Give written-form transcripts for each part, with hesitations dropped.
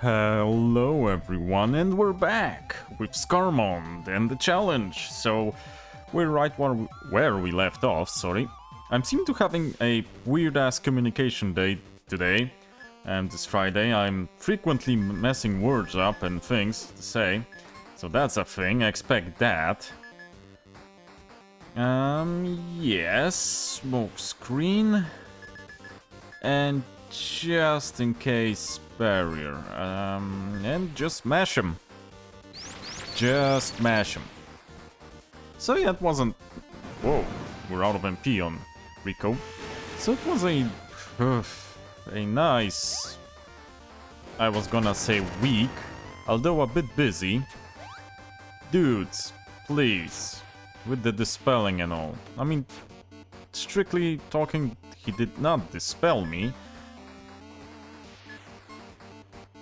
Hello everyone, and we're back with Scarmonde and the challenge. So we're right where we left off, sorry. I'm seem to having a weird-ass communication day today, and this Friday I'm frequently messing words up and things to say. So that's a thing, I expect that. Yes, smoke screen. And just in case barrier, and just mash him. Just mash him. So yeah, it wasn't... Whoa, we're out of MP on Rico. So it was a nice... I was gonna say week, although a bit busy. Dudes, please, with the dispelling and all. I mean, strictly talking, he did not dispel me.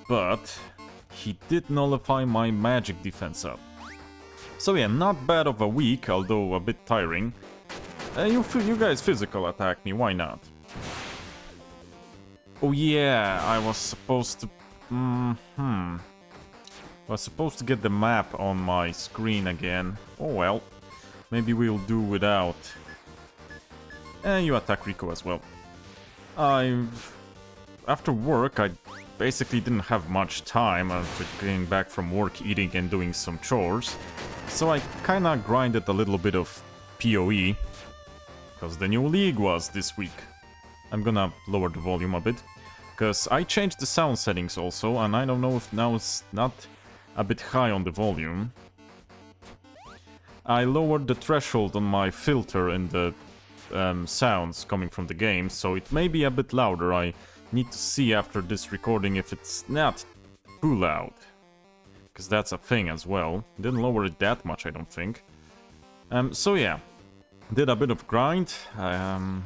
But he did nullify my magic defense up. So yeah, not bad of a week, although a bit tiring. You guys physical attack me, why not? Oh yeah, I was supposed to... I was supposed to get the map on my screen again. Oh well, maybe we'll do without. And you attack Rico as well. After work, I basically didn't have much time after getting back from work, eating and doing some chores. So I kinda grinded a little bit of PoE, because the new league was this week. I'm gonna lower the volume a bit, because I changed the sound settings also, and I don't know if now it's not a bit high on the volume. I lowered the threshold on my filter in the sounds coming from the game, so it may be a bit louder. I need to see after this recording if it's not too loud, because that's a thing as well. Didn't lower it that much, I don't think. So yeah, did a bit of grind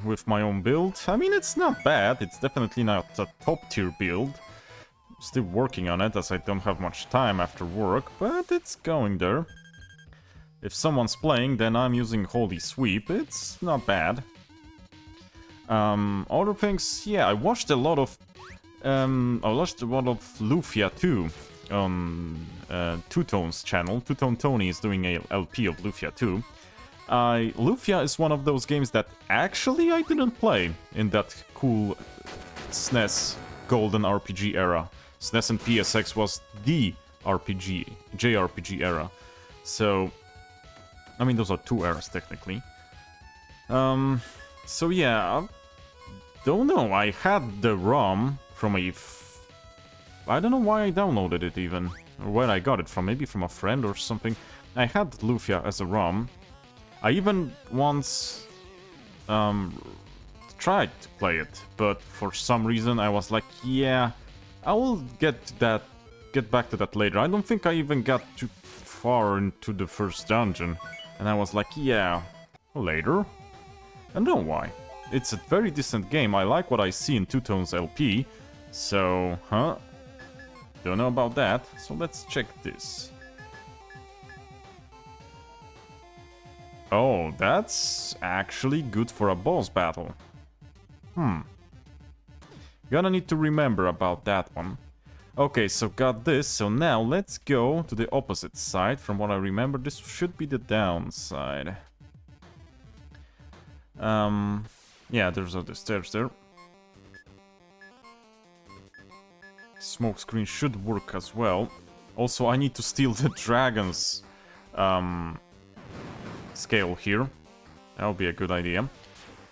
with my own build. I mean, it's not bad, it's definitely not a top tier build. Still working on it as I don't have much time after work, but it's going there. If someone's playing, then I'm using Holy Sweep. It's not bad. Other things, yeah, I watched a lot of Lufia too on Two Tone's channel. Two Tone Tony is doing a LP of Lufia too. Lufia is one of those games that actually I didn't play in that cool SNES golden RPG era. SNES and PSX was the JRPG era. So, I mean, those are two eras technically. So yeah, don't know, I had the ROM from I don't know why I downloaded it even, or where I got it from, maybe from a friend or something. I had Lufia as a ROM. I even once tried to play it, but for some reason I was like, yeah, I will get back to that later. I don't think I even got too far into the first dungeon, and I was like, yeah, later. I don't know why. It's a very decent game. I like what I see in Two Tone's LP. So, don't know about that. So let's check this. Oh, that's actually good for a boss battle. Gonna need to remember about that one. Okay, so got this. So now let's go to the opposite side. From what I remember, this should be the downside. Yeah, there's other stairs there. Smoke screen should work as well. Also, I need to steal the dragon's scale here. That would be a good idea.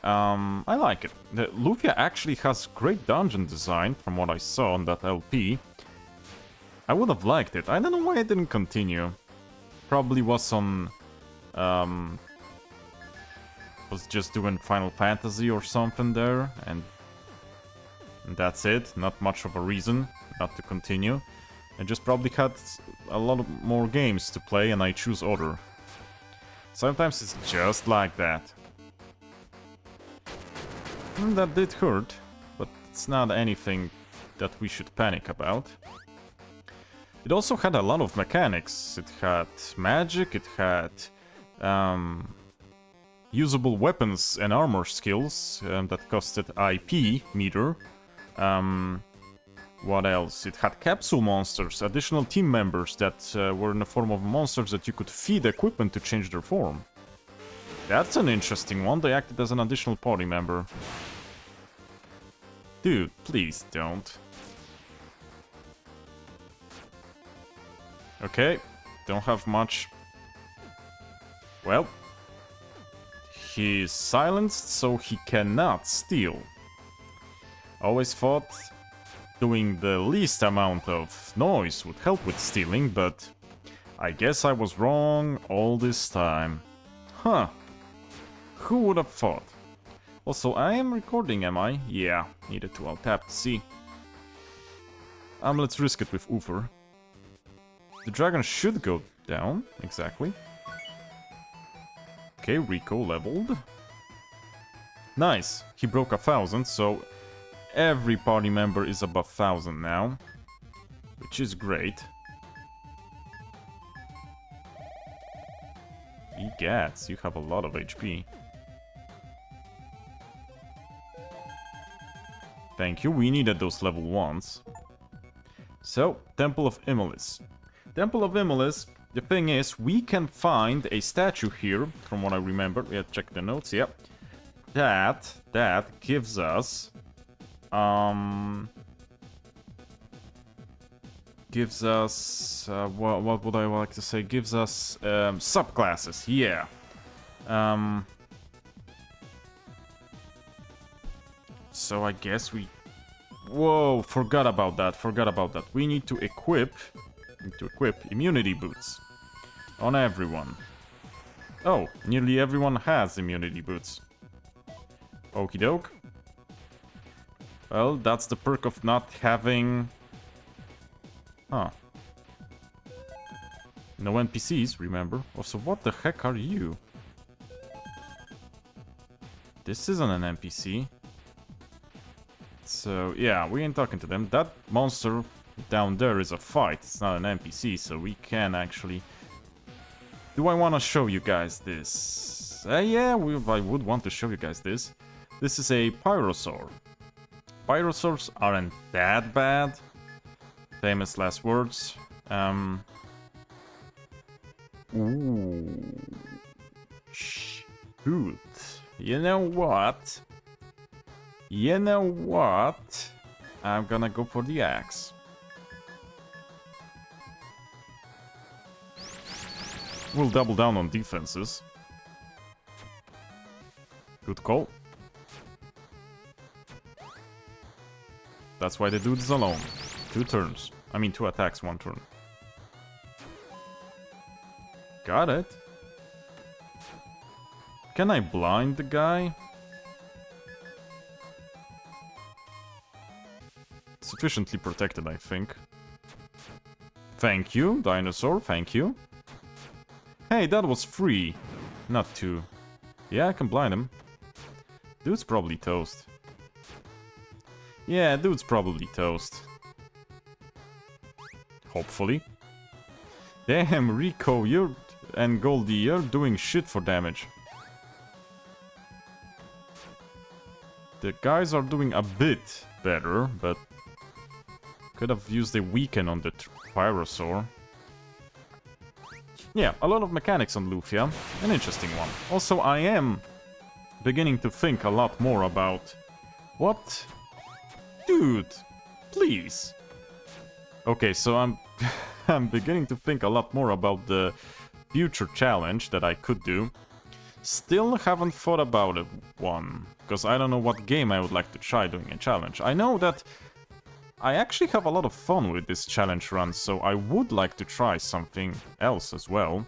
I like it. The Lufia actually has great dungeon design from what I saw on that LP. I would have liked it. I don't know why I didn't continue. Probably was on... was just doing Final Fantasy or something there, and that's it. Not much of a reason not to continue. I just probably had a lot of more games to play and I choose other. Sometimes it's just like that. And that did hurt, but it's not anything that we should panic about. It also had a lot of mechanics. It had magic, it had usable weapons and armor skills that costed IP meter. What else? It had capsule monsters, additional team members that were in the form of monsters that you could feed equipment to change their form. That's an interesting one. They acted as an additional party member. Dude, please don't. Okay, don't have much. Well, he's silenced, so he cannot steal. Always thought doing the least amount of noise would help with stealing, but I guess I was wrong all this time. Huh. Who would have thought? Also, I am recording, am I? Yeah, needed to. I'll tap to see. Let's risk it with Uther. The dragon should go down, exactly. Okay, Rico leveled. Nice, he broke 1,000, so every party member is above 1,000 now, which is great. Egats, you have a lot of HP. Thank you, we needed those level 1s. So, Temple of Immolis. Temple of Immolis, the thing is, we can find a statue here, from what I remember. Yeah, check the notes, yep. That gives us... gives us... what would I like to say? Gives us subclasses, yeah. So I guess we... Whoa, forgot about that. We need to equip immunity boots on everyone. Oh, nearly everyone has immunity boots. Okie doke. Well, that's the perk of not having... Huh. No NPCs, remember? Also, what the heck are you? This isn't an NPC. So, yeah, we ain't talking to them. That monster down there is a fight. It's not an NPC, so we can actually... Do I want to show you guys this? Yeah, I would want to show you guys this. This is a pyrosaur. Pyrosaurs aren't that bad. Famous last words. Ooh. Shoot. You know what? I'm gonna go for the axe. We'll double down on defenses. Good call. That's why the dude's alone. 2 turns. I mean 2 attacks, 1 turn. Got it. Can I blind the guy? Sufficiently protected, I think. Thank you, dinosaur, thank you. Hey, that was 3, not 2. Yeah, I can blind him. Dude's probably toast. Yeah, dude's probably toast. Hopefully. Damn, Rico, and Goldie, you're doing shit for damage. The guys are doing a bit better, but could have used a weaken on the Pyrosaur. Yeah, a lot of mechanics on Lufia. An interesting one. Also, I am beginning to think a lot more about... What? Dude, please. Okay, so I'm I'm beginning to think a lot more about the future challenge that I could do. Still haven't thought about it one, because I don't know what game I would like to try doing a challenge. I know that I actually have a lot of fun with this challenge run, so I would like to try something else as well.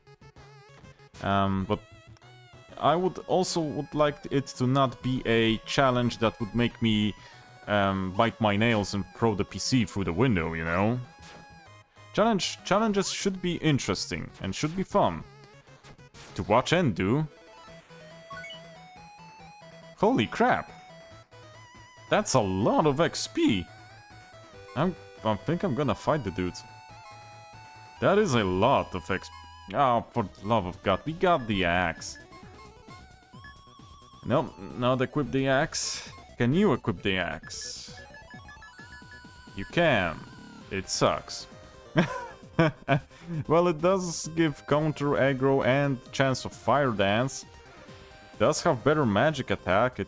But I would like it to not be a challenge that would make me bite my nails and throw the PC through the window, you know? Challenges should be interesting and should be fun to watch and do. Holy crap! That's a lot of XP! I think I'm gonna fight the dudes. That is a lot of XP. Oh, for the love of God, we got the axe. No, not equip the axe. Can you equip the axe? You can. It sucks. Well, it does give counter aggro and chance of fire dance. Does have better magic attack. It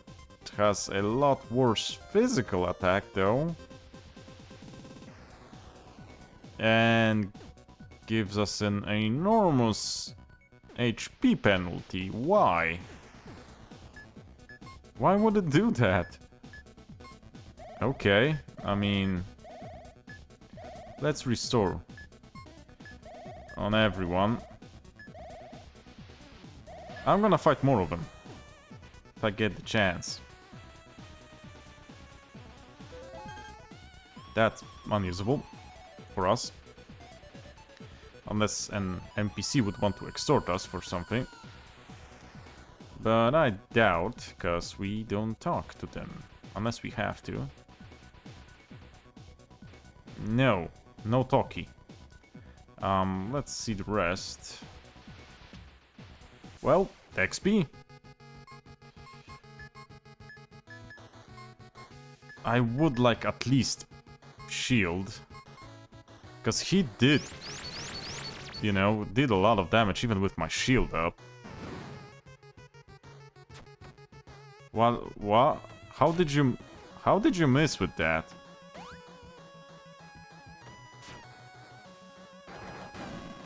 has a lot worse physical attack though. And gives us an enormous HP penalty. Why? Why would it do that? Okay, I mean... Let's restore. On everyone. I'm gonna fight more of them. If I get the chance. That's unusable for us. Unless an NPC would want to extort us for something. But I doubt, because we don't talk to them. Unless we have to. No. No talkie. Let's see the rest. Well, XP. I would like at least shield. Because he did, you know, did a lot of damage even with my shield up. Well, what? How did you miss with that?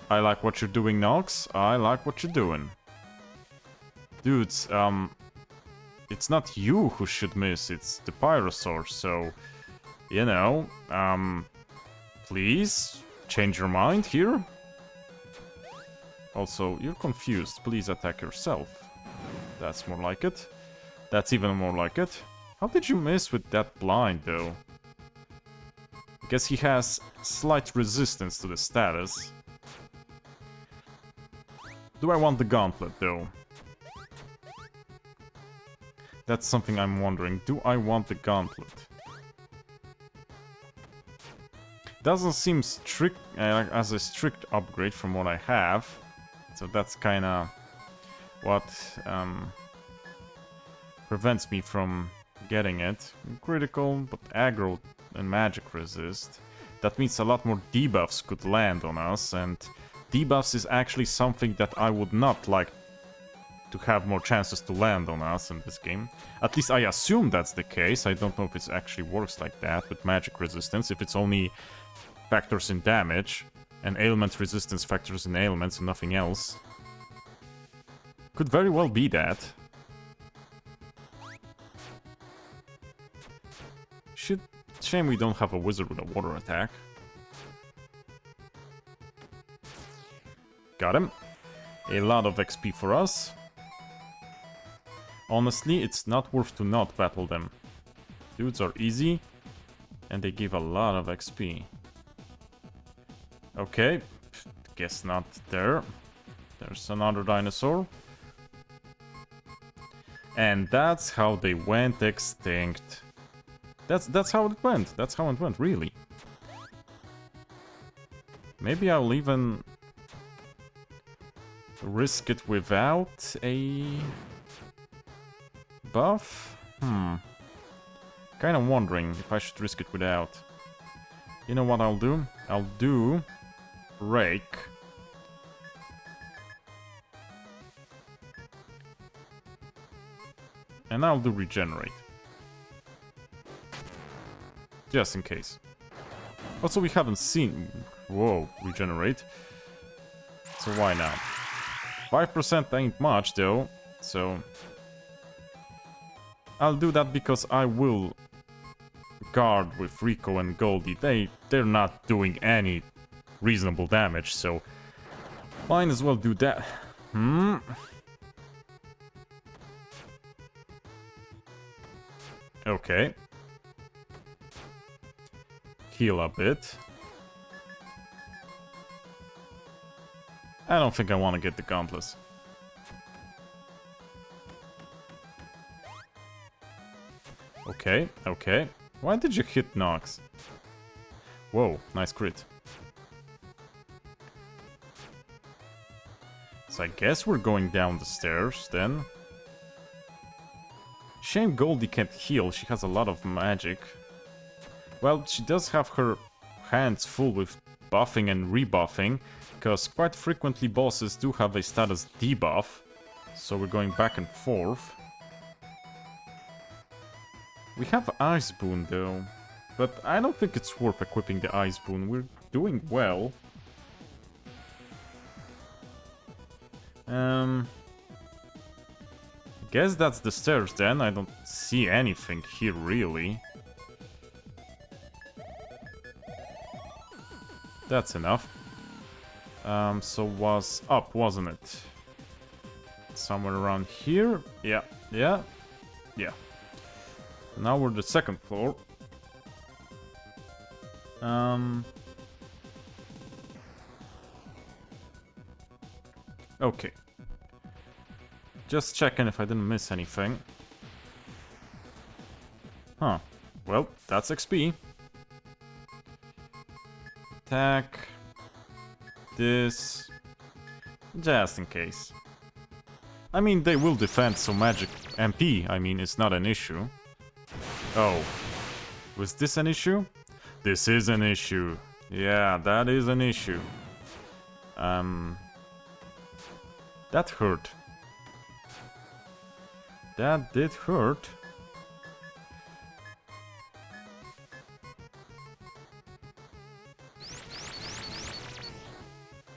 I like what you're doing, Nox. I like what you're doing. Dudes, it's not you who should miss, it's the Pyrosaur, so, you know, please change your mind here. Also, you're confused. Please attack yourself. That's more like it. That's even more like it. How did you miss with that blind, though? I guess he has slight resistance to the status. Do I want the gauntlet, though? That's something I'm wondering. Do I want the gauntlet? Doesn't seem strict as a strict upgrade from what I have. So that's kinda what prevents me from getting it. Critical, but aggro and magic resist. That means a lot more debuffs could land on us, and debuffs is actually something that I would not like to have more chances to land on us in this game. At least I assume that's the case. I don't know if it actually works like that with magic resistance, if it's only factors in damage, and ailment resistance factors in ailments and nothing else. Could very well be that. Shame we don't have a wizard with a water attack. Got him. A lot of XP for us. Honestly, it's not worth to not battle them. Dudes are easy, and they give a lot of XP. Okay, guess not there. There's another dinosaur. And that's how they went extinct. That's how it went. That's how it went, really. Maybe I'll even risk it without a buff? Kind of wondering if I should risk it without. You know what I'll do? I'll do Rake. And I'll do Regenerate. Just in case. Also, we haven't seen... Whoa, Regenerate. So why not? 5% ain't much, though. So... I'll do that because I will guard with Rico and Goldie. They're not doing any reasonable damage, so... Might as well do that. Okay. Heal a bit. I don't think I want to get the gauntlets. Okay, okay. Why did you hit Nox? Whoa, nice crit. So I guess we're going down the stairs then. Shame Goldie can't heal, she has a lot of magic. Well, she does have her hands full with buffing and rebuffing, because quite frequently bosses do have a status debuff, so we're going back and forth. We have Ice Boon though, but I don't think it's worth equipping the Ice Boon. We're doing well. Guess that's the stairs then. I don't see anything here really. That's enough. So was up, wasn't it? Somewhere around here? Yeah. Now we're the second floor. Okay. Just checking if I didn't miss anything. Huh. Well, that's XP. Attack. This. Just in case. I mean, they will defend, so magic MP, I mean, is not an issue. Oh. Was this an issue? This is an issue. Yeah, that is an issue. That hurt. That did hurt.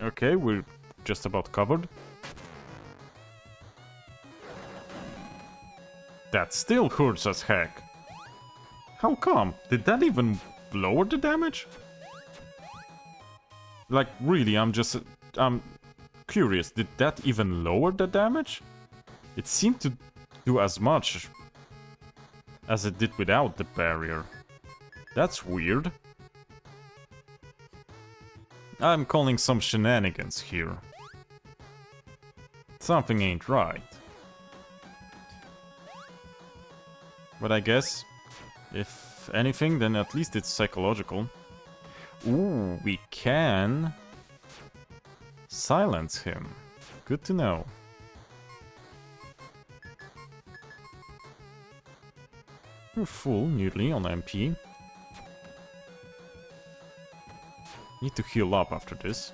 Okay, we're just about covered. That still hurts as heck. How come? Did that even lower the damage? Like, really, I'm curious. Did that even lower the damage? It seemed to do as much as it did without the barrier. That's weird. I'm calling some shenanigans here. Something ain't right. But I guess, if anything, then at least it's psychological. Ooh, we can silence him. Good to know. We're full, nearly, on MP. Need to heal up after this.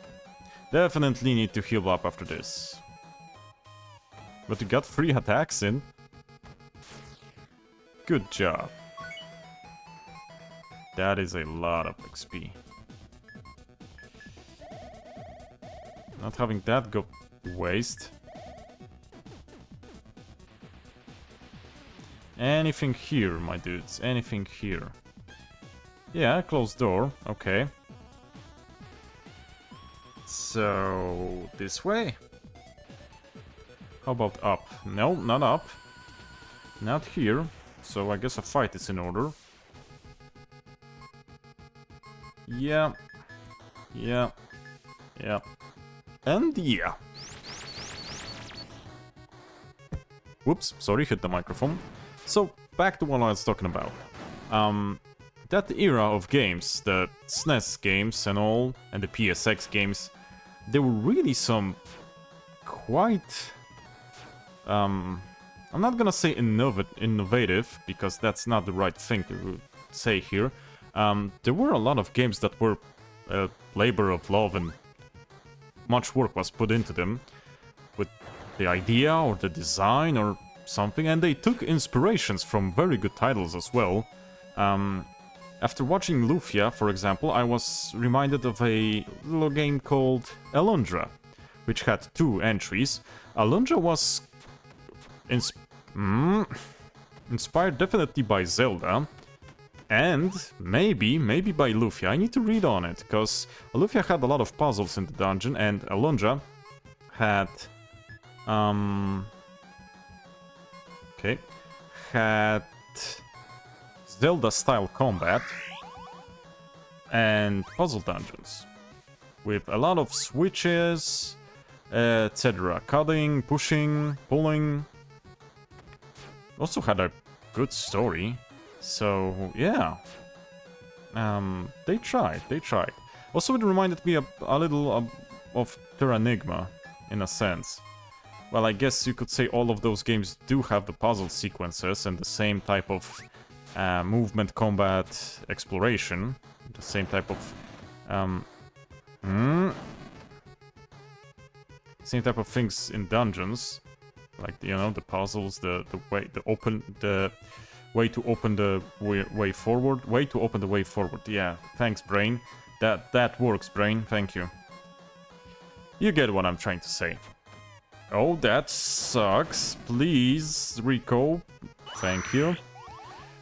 Definitely need to heal up after this. But you got 3 attacks in. Good job. That is a lot of XP. Not having that go to waste. Anything here, my dudes? Anything here? Yeah, closed door. Okay. So, this way? How about up? No, not up. Not here. So I guess a fight is in order. Yeah. And yeah. Whoops, sorry, hit the microphone. So, back to what I was talking about. That era of games, the SNES games and all, and the PSX games, there were really some quite... I'm not gonna say innovative, because that's not the right thing to say here. There were a lot of games that were a labor of love and much work was put into them with the idea or the design or something, and they took inspirations from very good titles as well. After watching Lufia, for example, I was reminded of a little game called Alundra, which had 2 entries. Alundra was inspired definitely by Zelda, and maybe by Lufia. I need to read on it, because Lufia had a lot of puzzles in the dungeon, and Alundra had... had Zelda-style combat and puzzle dungeons with a lot of switches, etc. Cutting, pushing, pulling. Also had a good story. So, yeah. They tried. Also, it reminded me a little of Terranigma, in a sense. Well, I guess you could say all of those games do have the puzzle sequences and the same type of movement, combat, exploration. The same type of... Same type of things in dungeons. Like, you know, the puzzles, the way to open the way forward. Way to open the way forward. Yeah, thanks, brain. That works, brain. Thank you. You get what I'm trying to say. Oh, that sucks. Please, Rico. Thank you.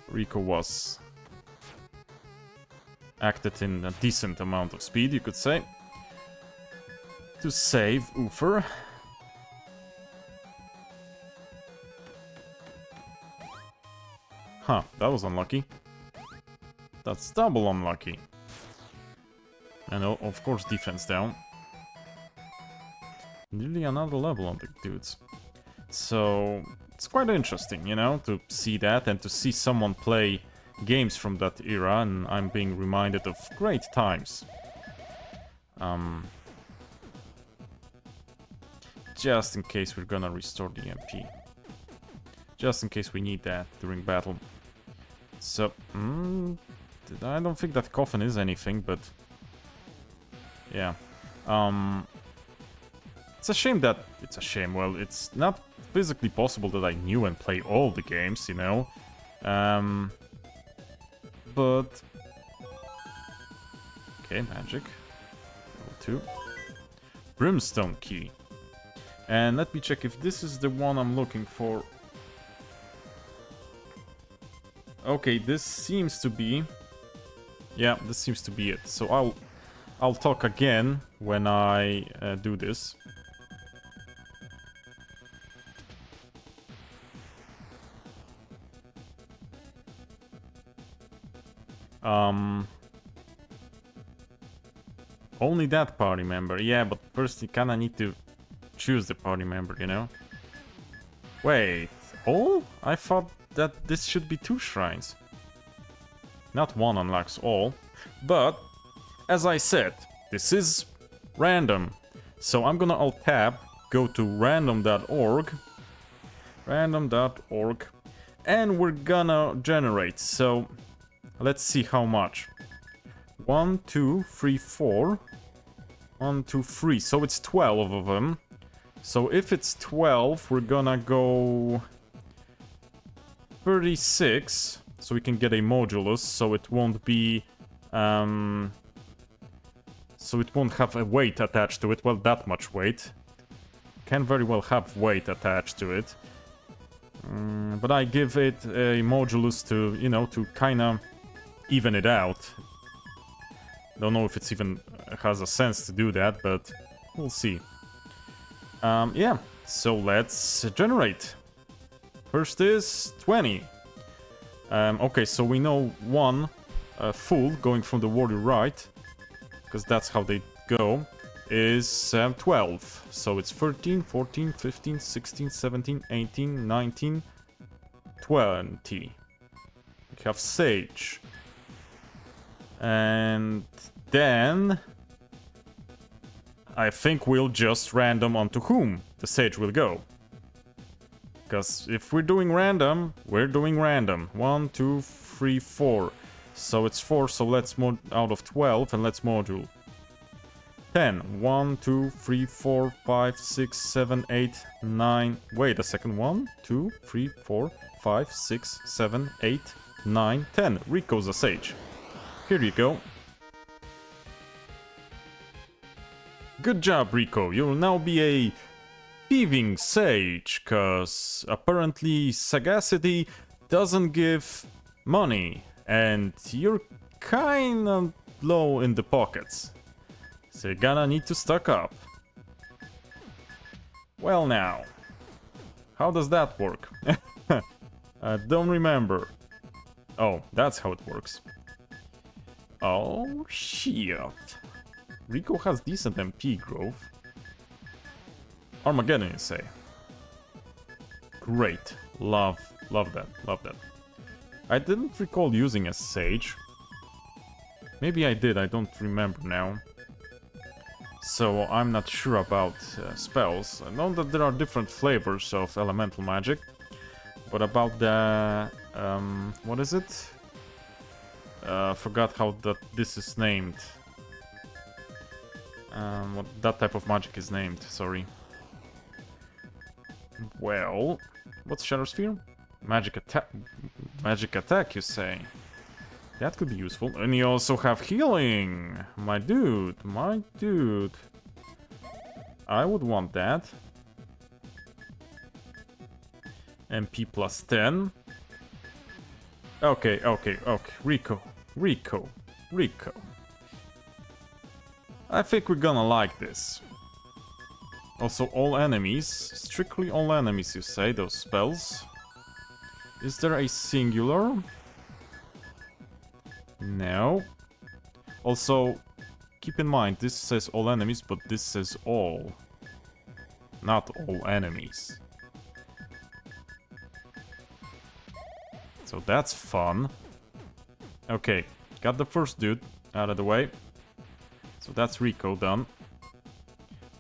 Rico was acted in a decent amount of speed, you could say. To save Uther. Huh, that was unlucky. That's double unlucky. And of course defense down. Nearly another level on the dudes. So it's quite interesting, you know, to see that and to see someone play games from that era, and I'm being reminded of great times. Just in case we're gonna restore the MP. Just in case we need that during battle. So, I don't think that coffin is anything, but... Yeah. It's a shame that... It's a shame, well, it's not physically possible that I knew and play all the games, you know? But... Okay, magic. Level 2. Brimstone key. And let me check if this is the one I'm looking for. Okay, this seems to be... Yeah, this seems to be it. So I'll talk again when I do this. Only that party member. Yeah, but first you kinda need to choose the party member, you know? Wait, all? I thought that this should be 2 shrines. Not one unlocks all. But, as I said, this is random. So I'm gonna alt-tab, go to random.org. Random.org. And we're gonna generate. So, let's see how much. 1, 2, 3, 4. 1, 2, 3. So it's 12 of them. So if it's 12, we're gonna go 36, so we can get a modulus, so it won't be, so it won't have a weight attached to it, well, that much weight. Can very well have weight attached to it. But I give it a modulus to, you know, to kinda even it out. Don't know if it's even has a sense to do that, but we'll see. Yeah, so let's generate. First is 20. Okay, so we know one full going from the warrior right, because that's how they go, is 12. So it's 13, 14, 15, 16, 17, 18, 19, 20. We have Sage. And then... I think we'll just random onto whom the Sage will go. Because if we're doing random, we're doing random. 1, 2, 3, 4. So it's 4, so let's mod out of 12 and let's module. 10. 1, 2, 3, 4, 5, 6, 7, 8, 9. Wait a second. 1, 2, 3, 4, 5, 6, 7, 8, 9, 10. Rico's a Sage. Here you go. Good job, Rico. You'll now be a thieving sage, cause apparently sagacity doesn't give money, and you're kinda low in the pockets. So you're gonna need to stock up. Well now, how does that work? I don't remember. Oh, that's how it works. Oh, shit. Rico has decent MP growth. Armageddon, you say? Great. Love that, love that. I didn't recall using a Sage. Maybe I did, I don't remember now. So I'm not sure about spells. I know that there are different flavors of elemental magic. What about the... what is it? Forgot how this is named. What that type of magic is named, sorry. Well, what's Shadow Sphere? Magic attack. Magic attack, you say? That could be useful. And you also have healing! My dude, my dude. I would want that. MP plus 10. Okay. Rico. I think we're gonna like this. Also, all enemies. Strictly all enemies, you say, those spells. Is there a singular? No. Also, keep in mind, this says all enemies, but this says all. Not all enemies. So that's fun. Okay, got the first dude out of the way. So that's Rico done.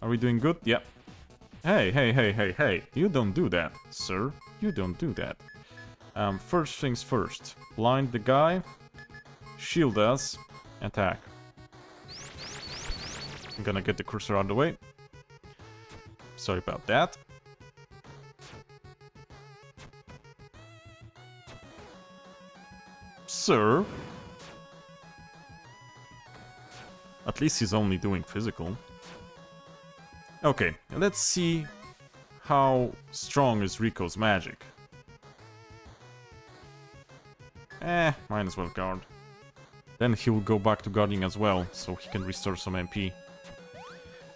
Are we doing good? Yeah. Hey. You don't do that, sir. You don't do that. First things first. Blind the guy. Shield us. Attack. I'm gonna get the cursor out of the way. Sorry about that. Sir. At least he's only doing physical. Okay, let's see how strong is Rico's magic. Might as well guard. Then he'll go back to guarding as well, so he can restore some MP.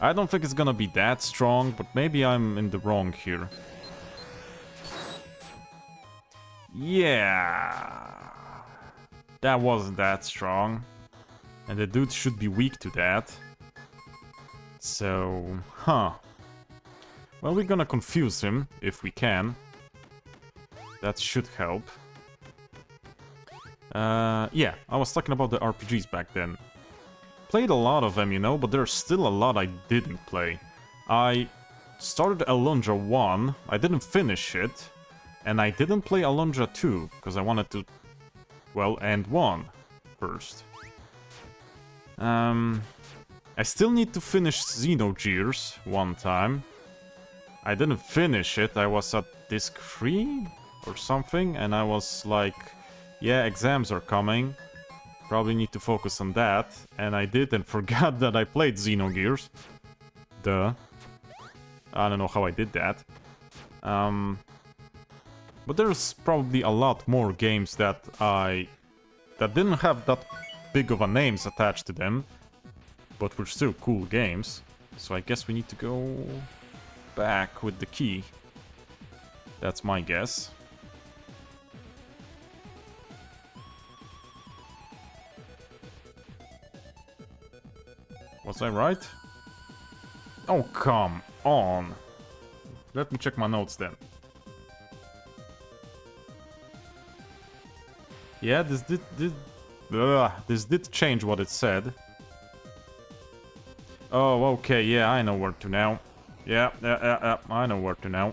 I don't think it's gonna be that strong, but maybe I'm in the wrong here. Yeah. That wasn't that strong. And the dude should be weak to that. So, well, we're gonna confuse him, if we can. That should help. Yeah, I was talking about the RPGs back then. Played a lot of them, you know, but there's still a lot I didn't play. I started Alundra 1, I didn't finish it, and I didn't play Alundra 2, because I wanted to, well, end 1 first. I still need to finish Xenogears one time. I didn't finish it, I was at disc 3 or something, and I was like, yeah, exams are coming. Probably need to focus on that. And I did and forgot that I played Xenogears. Duh. I don't know how I did that. But there's probably a lot more games that didn't have that big of a names attached to them, but were still cool games. So I guess we need to go back with the key. That's my guess. Was I right? Oh, come on. Let me check my notes then. Yeah, this did change what it said. Oh, okay, yeah, I know where to now. Yeah, I know where to now.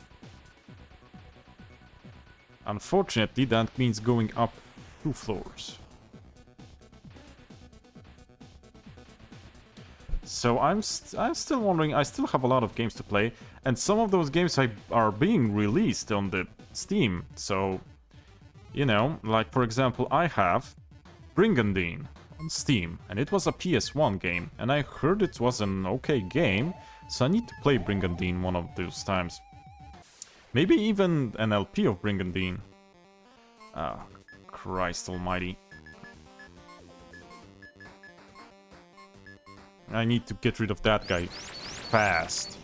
Unfortunately, that means going up 2 floors. So I'm still wondering, I still have a lot of games to play, and some of those games are being released on the Steam, so, you know, like for example, I have Brigandine on Steam, and it was a PS1 game, and I heard it was an okay game, so I need to play Brigandine one of those times. Maybe even an LP of Brigandine. Ah, Christ almighty. I need to get rid of that guy fast.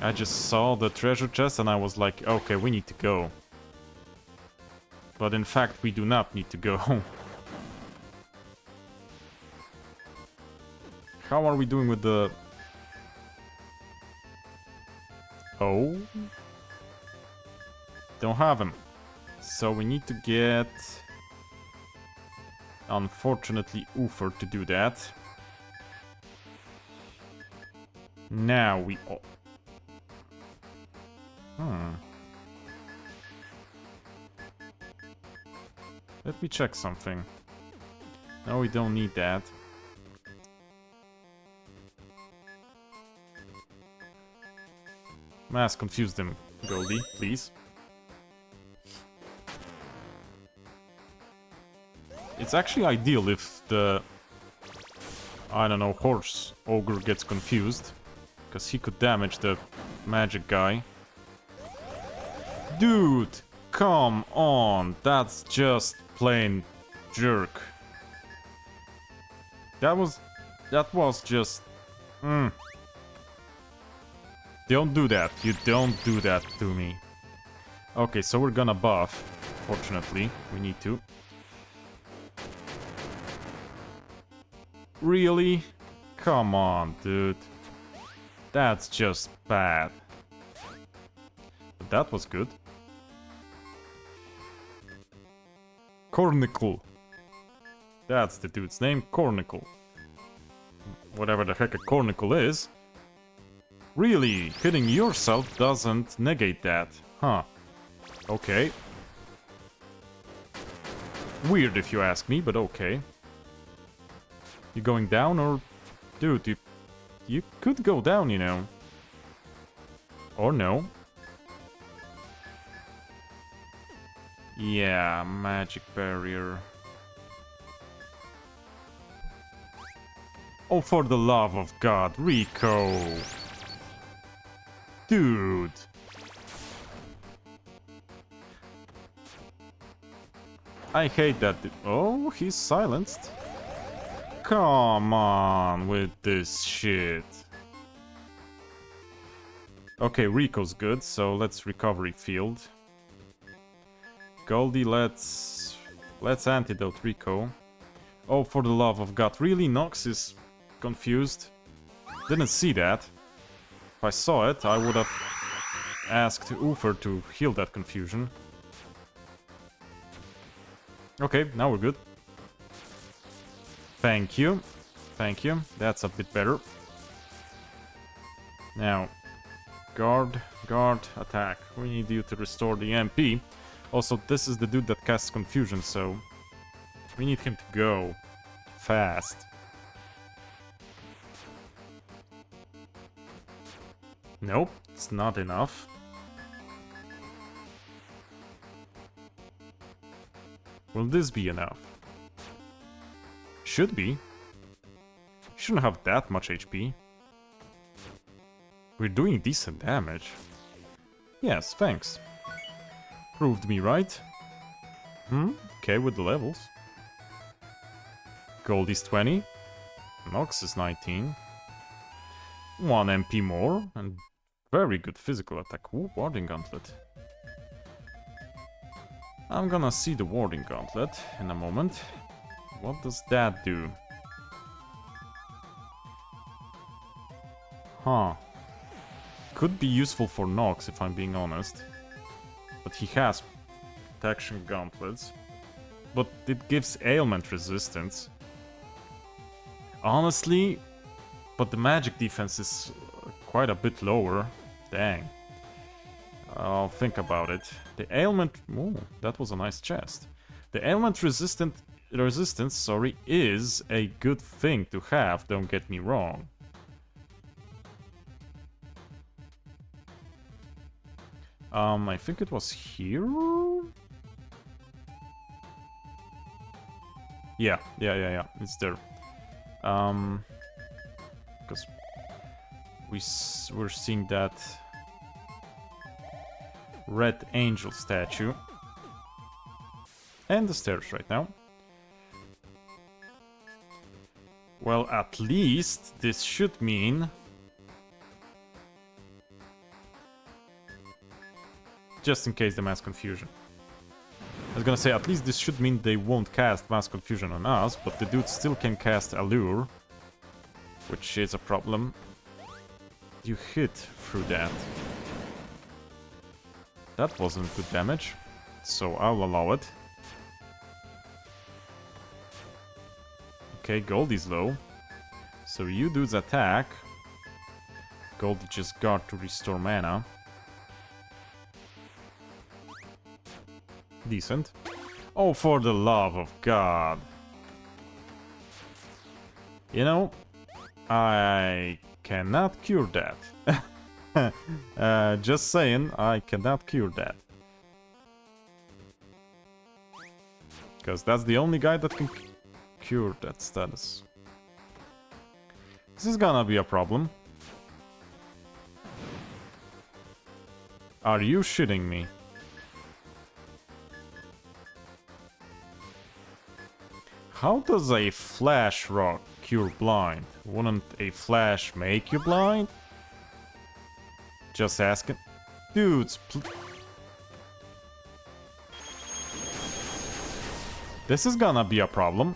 I just saw the treasure chest and I was like, okay, we need to go. But in fact, we do not need to go. How are we doing with the... Oh? Don't have him. So we need to get... Unfortunately, Uther to do that. Now we... Let me check something. No, we don't need that. Mass confuse them, Goldie, please. It's actually ideal if the, I don't know, horse ogre gets confused, because he could damage the magic guy. Dude, come on, that's just plain jerk. That was just, Don't do that, you don't do that to me. Okay, so we're gonna buff, fortunately, we need to. Really? Come on, dude. That's just bad. But that was good. Cornicle. That's the dude's name, Cornicle. Whatever the heck a cornicle is. Really, hitting yourself doesn't negate that. Huh. Okay. Weird if you ask me, but okay. You going down or... Dude, you could go down, you know. Or no. Yeah, magic barrier. Oh, for the love of God, Rico! Dude! I hate that. Oh, he's silenced. Come on with this shit. Okay, Rico's good, so let's recovery field. Goldie, let's antidote Rico. Oh, for the love of God, really? Nox is confused? Didn't see that. If I saw it, I would have asked Uther to heal that confusion. Okay, now we're good. Thank you. Thank you. That's a bit better. Now, guard, attack. We need you to restore the MP. Also, this is the dude that casts confusion, so we need him to go fast. Nope, it's not enough. Will this be enough? Should be. Shouldn't have that much HP. We're doing decent damage. Yes, thanks. Proved me right. Okay with the levels. Goldie's 20. Nox is 19. 1 MP more, and very good physical attack. Ooh, Warding Gauntlet. I'm gonna see the Warding Gauntlet in a moment. What does that do? Huh. Could be useful for Nox, if I'm being honest. But he has protection gauntlets. But it gives ailment resistance. Honestly, but the magic defense is quite a bit lower. Dang. I'll think about it. The ailment... Ooh, that was a nice chest. The ailment resistance, is a good thing to have, don't get me wrong. I think it was here? Yeah, it's there. Because we're seeing that red angel statue. And the stairs right now. Well, at least this should mean... Just in case the mass confusion. I was gonna say, at least this should mean they won't cast mass confusion on us, but the dude still can cast allure. Which is a problem. You hit through that. That wasn't good damage, so I'll allow it. Okay, Goldie's low. So you dudes attack. Goldie just guard to restore mana. Decent. Oh, for the love of God. You know, I cannot cure that. Just saying, I cannot cure that. Because that's the only guy that can cure that status. This is gonna be a problem. Are you shitting me? How does a flash rock cure blind? Wouldn't a flash make you blind? Just asking. Dudes, this is gonna be a problem.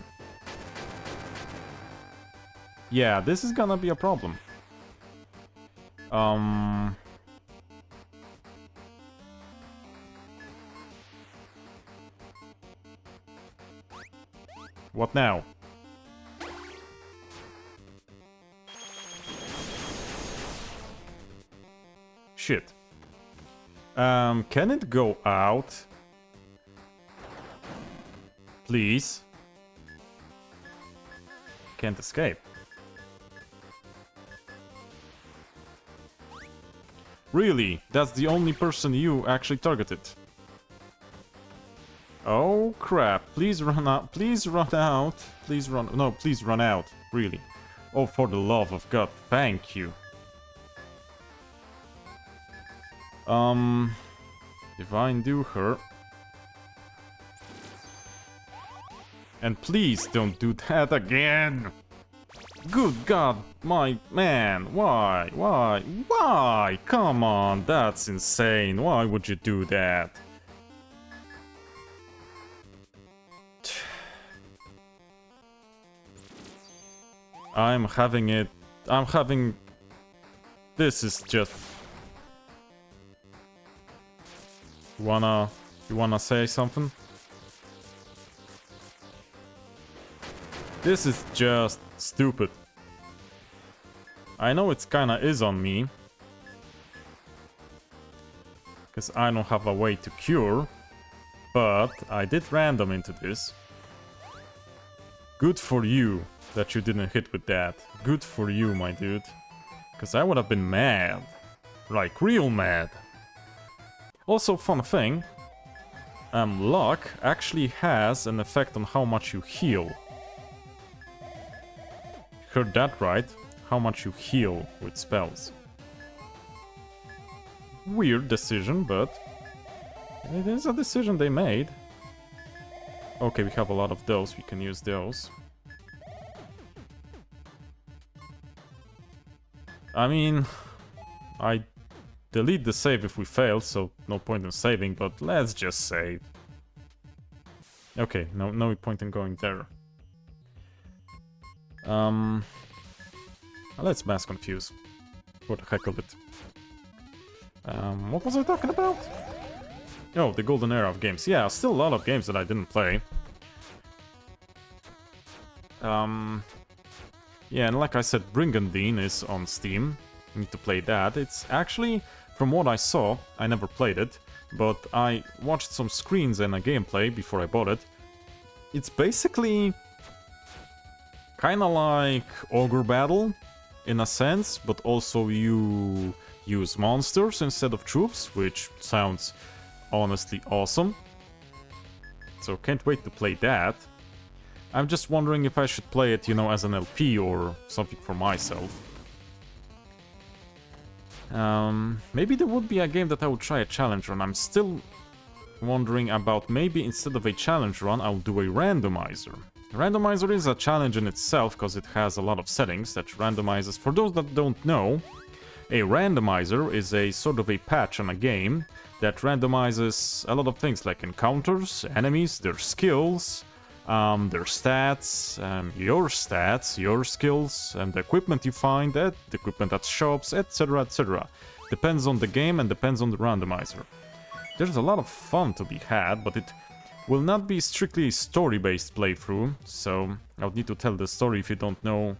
Yeah, this is gonna be a problem. What now? Shit. Can it go out? Please. Can't escape. Really? That's the only person you actually targeted. Oh crap. Please run out. Please run out. Please run. No, please run out. Really. Oh, for the love of God. Thank you. Divine do her. And please don't do that again. Good God, my man. Why? Why? Why? Come on, that's insane. Why would you do that? I'm having... This is just... You wanna say something? This is just stupid. I know it's kinda is on me. Because I don't have a way to cure. But I did random into this. Good for you that you didn't hit with that. Good for you, my dude. Because I would have been mad. Like, real mad. Also, fun thing. Luck actually has an effect on how much you heal. Heard that right? How much you heal with spells. Weird decision, but it is a decision they made. Okay, we have a lot of those. We can use those. I mean, I delete the save if we fail, so no point in saving, but let's just save. Okay, no point in going there. Let's mass confuse. For the heck of it. What was I talking about? Oh, the golden era of games. Yeah, still a lot of games that I didn't play. Yeah, and like I said, Brigandine is on Steam. I need to play that. It's actually, from what I saw, I never played it, but I watched some screens and a gameplay before I bought it. It's basically kinda like Ogre Battle, in a sense, but also you use monsters instead of troops, which sounds honestly awesome. So can't wait to play that. I'm just wondering if I should play it, you know, as an LP or something for myself. Maybe there would be a game that I would try a challenge run. I'm still wondering about maybe instead of a challenge run, I'll do a randomizer. Randomizer is a challenge in itself because it has a lot of settings that randomizes. For those that don't know, a randomizer is a sort of a patch on a game that randomizes a lot of things like encounters, enemies, their skills, their stats, your skills, and the equipment you find at the equipment at shops, etc, etc. Depends on the game and depends on the randomizer. There's a lot of fun to be had, but it will not be strictly a story-based playthrough, so I would need to tell the story. If you don't know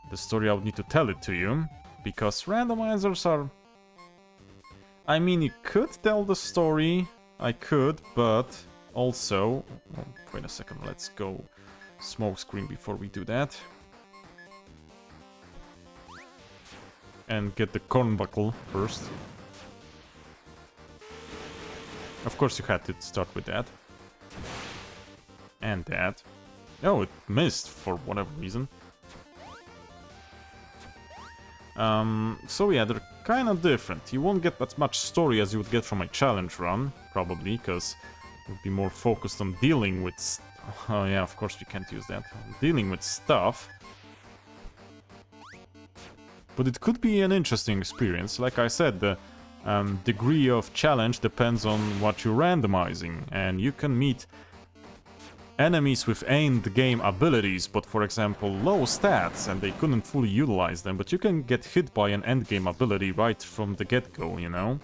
the story, I would need to tell it to you, because randomizers are... I mean, you could tell the story I could, but also... Oh, wait a second, let's go smoke screen before we do that. And get the cornbuckle first. Of course you had to start with that. And that. Oh, it missed for whatever reason. So yeah, they're kind of different. You won't get as much story as you would get from a challenge run, probably, because you'll be more focused on dealing with... Oh yeah, of course we can't use that. Dealing with stuff. But it could be an interesting experience. Like I said, the degree of challenge depends on what you're randomizing, and you can meet enemies with end-game abilities, but for example low stats, and they couldn't fully utilize them, but you can get hit by an endgame ability right from the get-go, you know?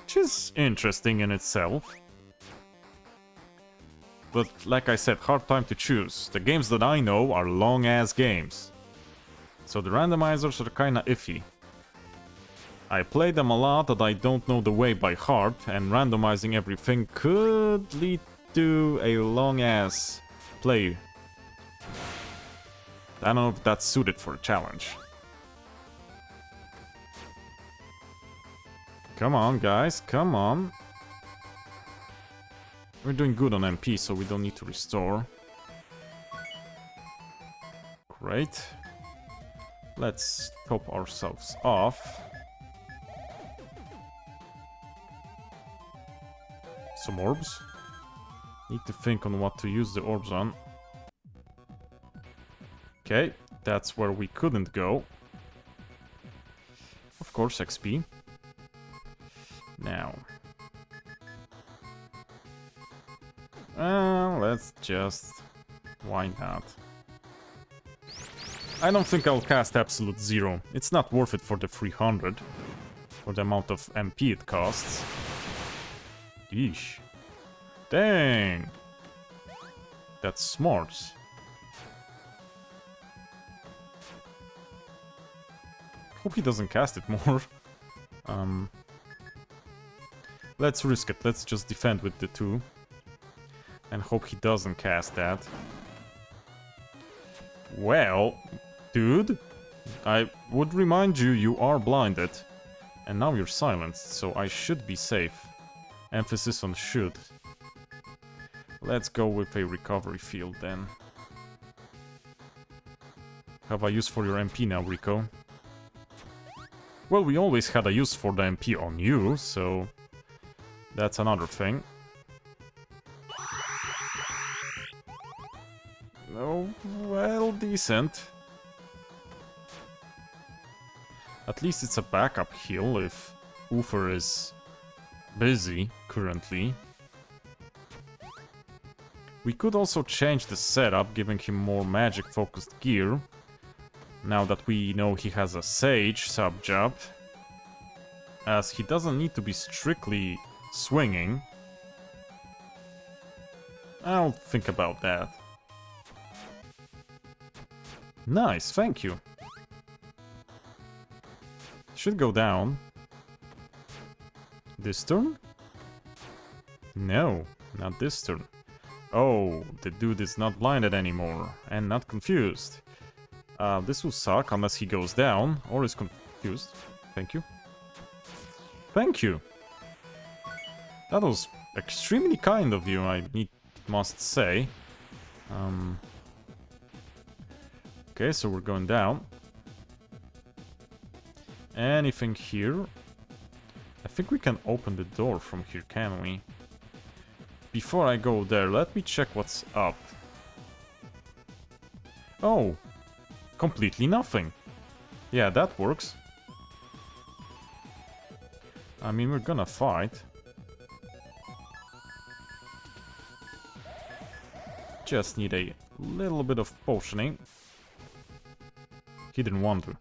Which is interesting in itself. But like I said, hard time to choose. The games that I know are long-ass games. So the randomizers are kinda iffy. I play them a lot that I don't know the way by heart, and randomizing everything could lead to a long-ass play. I don't know if that's suited for a challenge. Come on, guys, come on. We're doing good on MP, so we don't need to restore. Great. Let's top ourselves off. Some orbs. Need to think on what to use the orbs on. Okay, that's where we couldn't go. Of course, XP. Now. Let's just... Why not? I don't think I'll cast Absolute Zero. It's not worth it for the 300. For the amount of MP it costs. Yeesh. Dang! That's smart. Hope he doesn't cast it more. Let's risk it. Let's just defend with the 2. And hope he doesn't cast that. Well, dude, I would remind you, you are blinded. And now you're silenced, so I should be safe. Emphasis on should. Let's go with a recovery field then. Have a use for your MP now, Rico? Well, we always had a use for the MP on you, so... That's another thing. Oh, well, decent. At least it's a backup heal if Uther is busy currently. We could also change the setup, giving him more magic-focused gear. Now that we know he has a Sage sub-job. As he doesn't need to be strictly swinging. I'll think about that. Nice, thank you. Should go down. This turn? No, not this turn. Oh, the dude is not blinded anymore, and not confused. This will suck unless he goes down, or is confused. Thank you. Thank you! That was extremely kind of you, I must say. Okay, so we're going down. Anything here? I think we can open the door from here, can we? Before I go there, let me check what's up. Oh! Completely nothing. Yeah, that works. I mean, we're gonna fight. Just need a little bit of potioning. He didn't want to.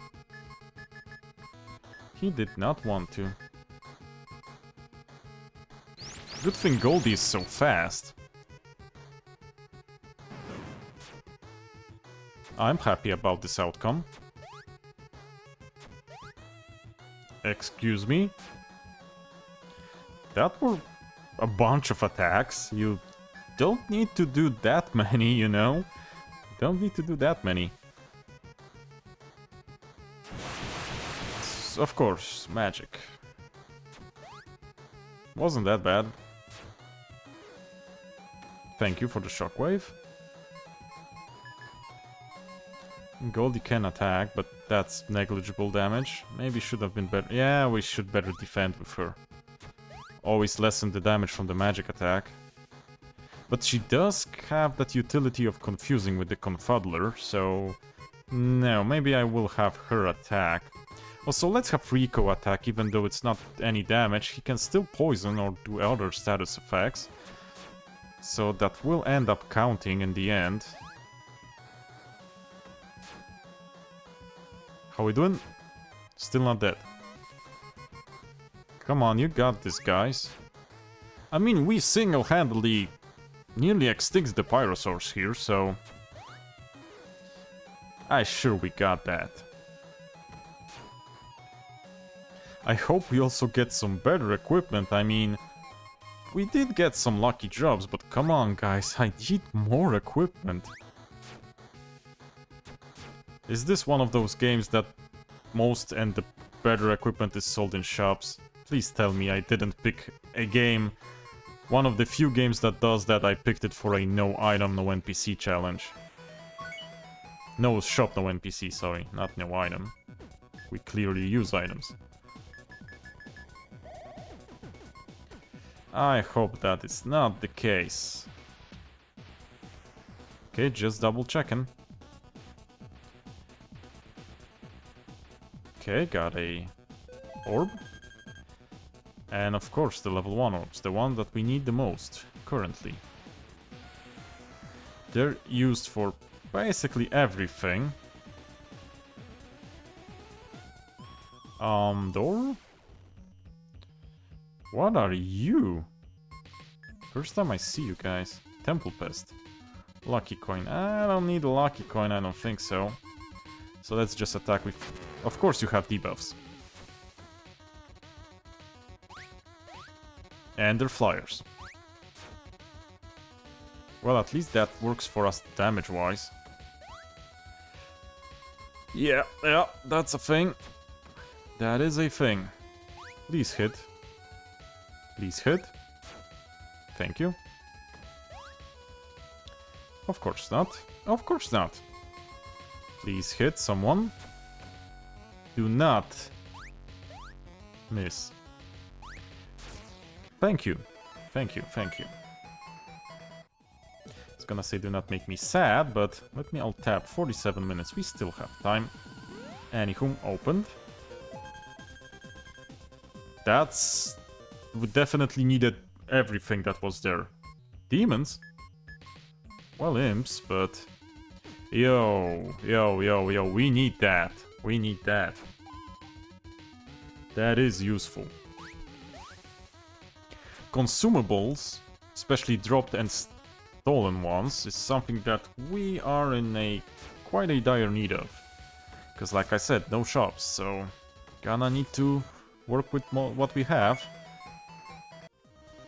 He did not want to. Good thing Goldie is so fast. I'm happy about this outcome. Excuse me? That were a bunch of attacks. You don't need to do that many, you know? Don't need to do that many. Of course, magic. Wasn't that bad. Thank you for the shockwave. Goldie can attack, but that's negligible damage. Maybe should have been better. Yeah, we should better defend with her. Always lessen the damage from the magic attack. But she does have that utility of confusing with the Confuddler, so... No, maybe I will have her attack. Also, let's have Rico attack, even though it's not any damage. He can still poison or do other status effects. So that will end up counting in the end. How we doing? Still not dead. Come on, you got this, guys. I mean, we single-handedly nearly extinct the Pyrosaurs here, so... I'm sure we got that. I hope we also get some better equipment. I mean, we did get some lucky drops, but come on, guys, I need more equipment. Is this one of those games that most and the better equipment is sold in shops? Please tell me I didn't pick a game. One of the few games that does that, I picked it for a no item, no NPC challenge. No shop, no NPC, sorry, not no item. We clearly use items. I hope that is not the case. Okay, just double checking. Okay, got a orb. And of course the level 1 orbs, the one that we need the most currently. They're used for basically everything. Door? What are you? First time I see you guys. Temple Pest. Lucky coin. I don't need a lucky coin, I don't think so. So let's just attack with... Of course you have debuffs. And they're flyers. Well, at least that works for us damage-wise. Yeah, that's a thing. That is a thing. Please hit. Please hit. Thank you. Of course not. Of course not. Please hit someone. Do not miss. Thank you. Thank you, thank you. I was gonna say do not make me sad, but let me alt tab 47 minutes. We still have time. Anywho, opened. That's... We definitely needed everything that was there. Demons? Well, imps, but... Yo, we need that. We need that. That is useful. Consumables, especially dropped and stolen ones, is something that we are in quite a dire need of. Because like I said, no shops, so gonna need to work with what we have.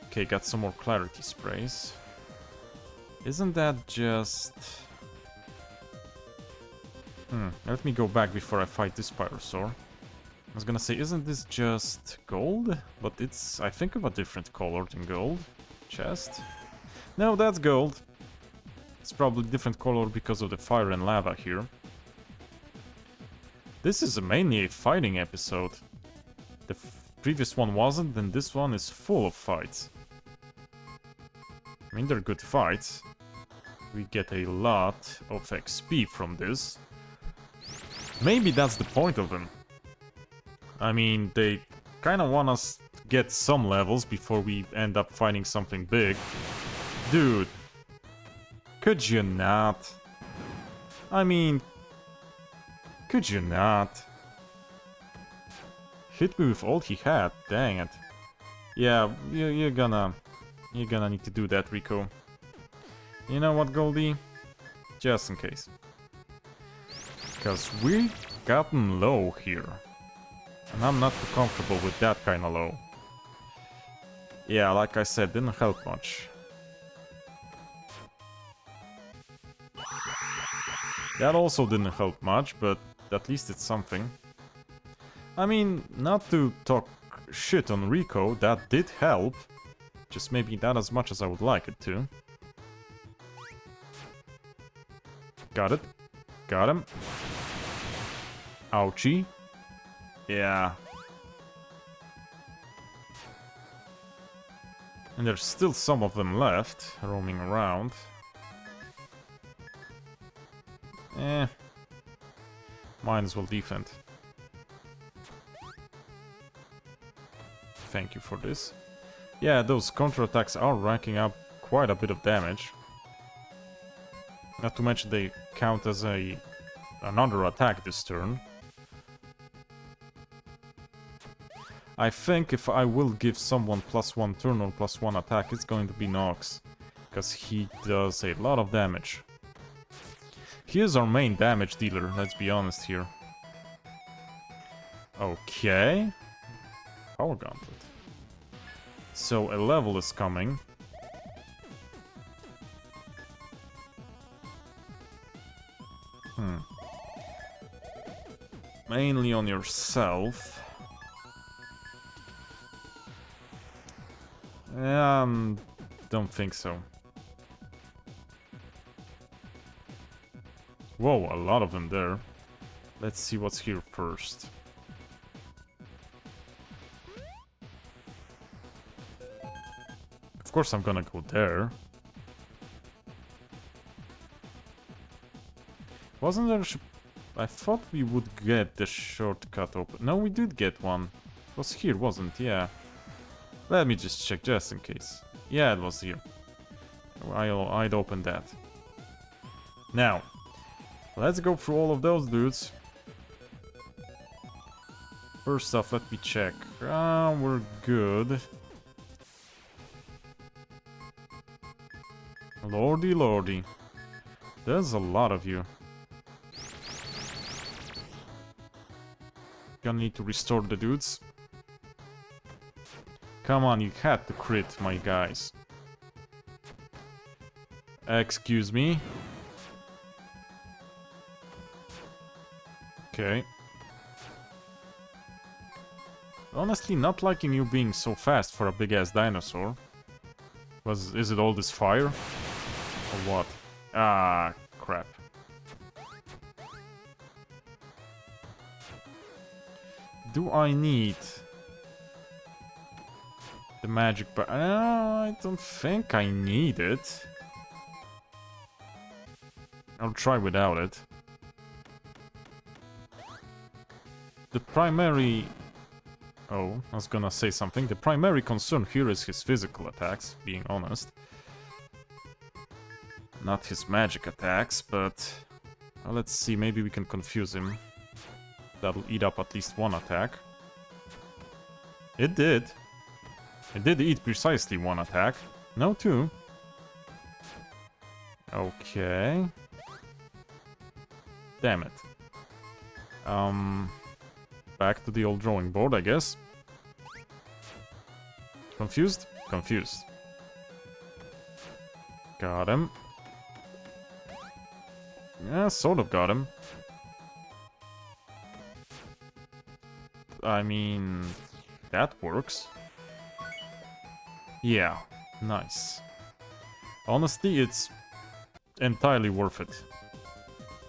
Okay, got some more clarity sprays. Isn't that just... let me go back before I fight this Pyrosaur. I was gonna say, isn't this just gold? But it's, I think, of a different color than gold. Chest? No, that's gold. It's probably different color because of the fire and lava here. This is mainly a fighting episode. The previous one wasn't, and this one is full of fights. I mean, they're good fights. We get a lot of XP from this. Maybe that's the point of them. I mean, they kind of want us to get some levels before we end up fighting something big. Dude, could you not? I mean, could you not? Hit me with all he had, dang it. Yeah, you're gonna need to do that, Rico. You know what, Goldie? Just in case. Because we've gotten low here. And I'm not too comfortable with that kind of low. Yeah, like I said, didn't help much. That also didn't help much, but at least it's something. I mean, not to talk shit on Rico, that did help. Just maybe not as much as I would like it to. Got it. Got him. Ouchie. Yeah. And there's still some of them left, roaming around. Might as well defend. Thank you for this. Yeah, those counterattacks are racking up quite a bit of damage. Not to mention they count as another attack this turn. I think if I will give someone +1 turn or +1 attack, it's going to be Nox. Because he does a lot of damage. He is our main damage dealer, let's be honest here. Okay. Power Gauntlet. So a level is coming. Mainly on yourself. Don't think so. Whoa, a lot of them there. Let's see what's here first. Of course I'm gonna go there. Wasn't there... I thought we would get the shortcut open. No, we did get one. It was here, wasn't it? Yeah. Let me just check, just in case. Yeah, it was here. I'd open that. Now, let's go through all of those dudes. First off, let me check. We're good. Lordy, lordy. There's a lot of you. Gonna need to restore the dudes. Come on, you had to crit, my guys. Excuse me. Okay. Honestly, not liking you being so fast for a big-ass dinosaur. Is it all this fire? Or what? Ah, crap. Do I need the magic I don't think I need it. I'll try without it. The primary... Oh, I was gonna say something. The primary concern here is his physical attacks, being honest. Not his magic attacks, but... Well, let's see, maybe we can confuse him. That'll eat up at least one attack. It did. It did eat precisely one attack. No, two. Okay. Damn it. Back to the old drawing board, I guess. Confused? Confused. Got him. Yeah, sort of got him. I mean, that works. Yeah, nice. Honestly, it's entirely worth it.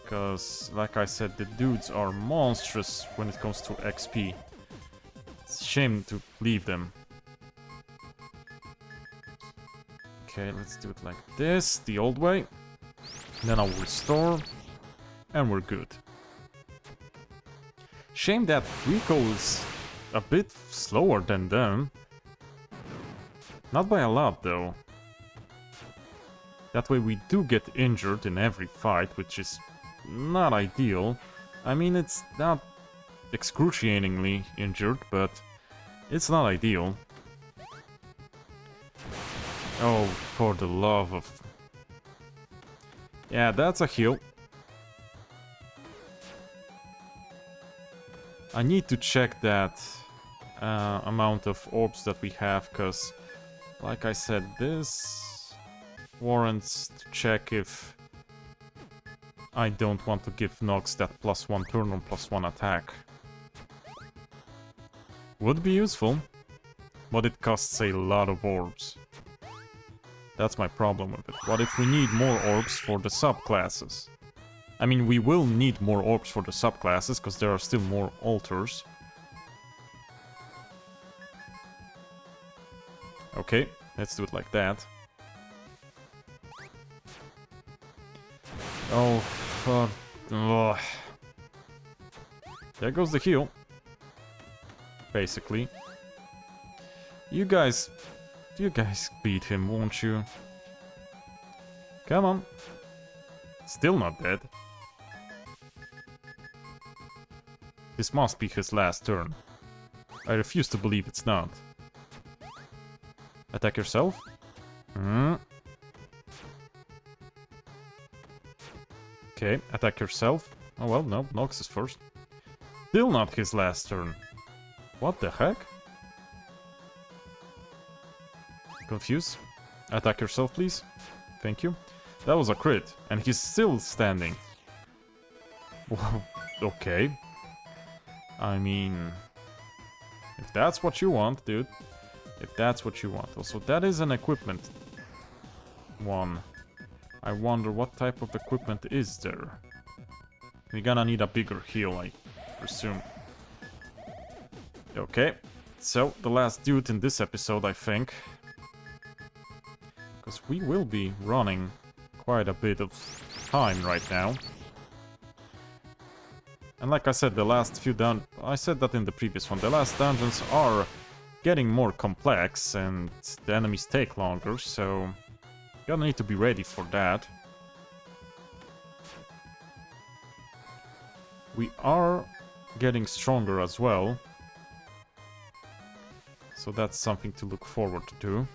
Because, like I said, the dudes are monstrous when it comes to XP. It's a shame to leave them. Okay, let's do it like this, the old way. Then I'll restore, and we're good. Shame that Rico is a bit slower than them. Not by a lot, though. That way we do get injured in every fight, which is not ideal. I mean, it's not excruciatingly injured, but it's not ideal. Oh, for the love of... Yeah, that's a heal. I need to check that amount of orbs that we have, because Like I said, this warrants to check if I don't want to give Nox that +1 turn on +1 attack. Would be useful, but it costs a lot of orbs. That's my problem with it. What if we need more orbs for the subclasses? I mean, we will need more orbs for the subclasses, because there are still more altars. Okay, let's do it like that. Oh, fuck. Ugh. There goes the heal. Basically. You guys beat him, won't you? Come on. Still not dead. This must be his last turn. I refuse to believe it's not. Attack yourself? Okay, attack yourself. Oh well, no, Nox is first. Still not his last turn. What the heck? Confused. Attack yourself, please. Thank you. That was a crit, and he's still standing. Wow, okay. I mean, if that's what you want, dude. If that's what you want. Also, that is an equipment one. I wonder what type of equipment is there. We're gonna need a bigger heal, I presume. Okay, so the last dude in this episode, I think. Because we will be running quite a bit of time right now. And like I said, the last few I said that in the previous one, the last dungeons are getting more complex and the enemies take longer, so you're gonna need to be ready for that. We are getting stronger as well, so that's something to look forward to.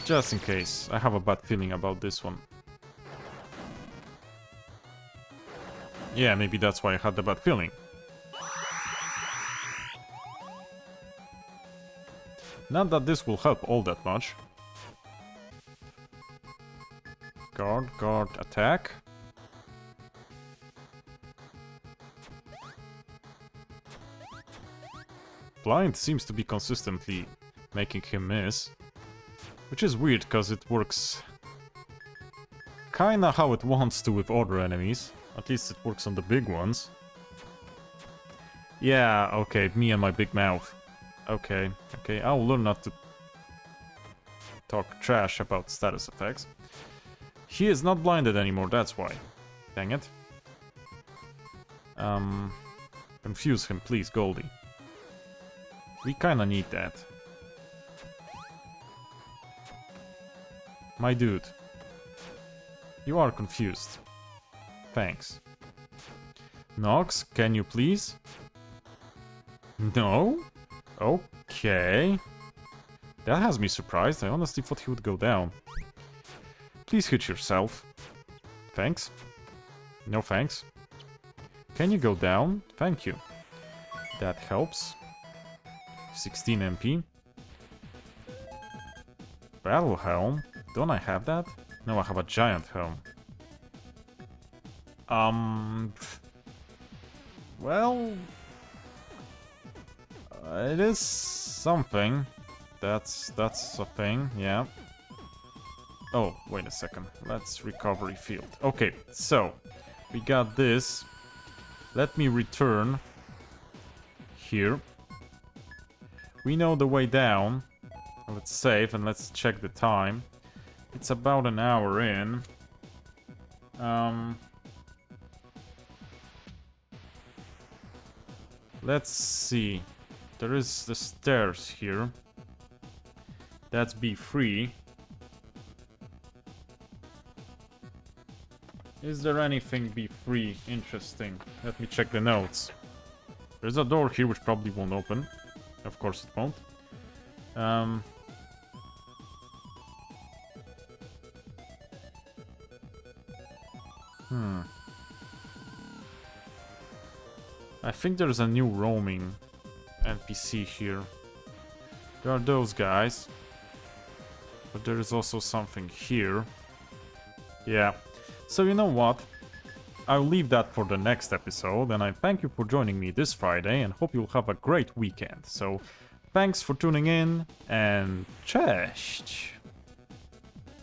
Just in case, I have a bad feeling about this one. Yeah, maybe that's why I had the bad feeling. Not that this will help all that much. Guard, guard, attack. Blind seems to be consistently making him miss. Which is weird, because it works kinda how it wants to with other enemies. At least it works on the big ones. Yeah, okay, me and my big mouth. Okay, okay, I'll learn not to talk trash about status effects. He is not blinded anymore, that's why. Dang it. Confuse him, please, Goldie. We kinda need that. My dude. You are confused. Thanks. Nox, can you please? No? Okay. That has me surprised. I honestly thought he would go down. Please hit yourself. Thanks. No thanks. Can you go down? Thank you. That helps. 16 MP. Battle Helm. Don't I have that? No, I have a giant helm. Well... it is something. That's a thing, yeah. Oh, wait a second. Let's recovery field. Okay, so we got this. Let me return here. We know the way down. Let's save and let's check the time. It's about an hour in. Let's see. There is the stairs here. That's B3. Is there anything B3 interesting? Let me check the notes. There's a door here which probably won't open. Of course it won't. I think there's a new roaming NPC here. There are those guys. But there is also something here. Yeah. So you know what? I'll leave that for the next episode, and I thank you for joining me this Friday, and hope you'll have a great weekend. So, thanks for tuning in, and cześć!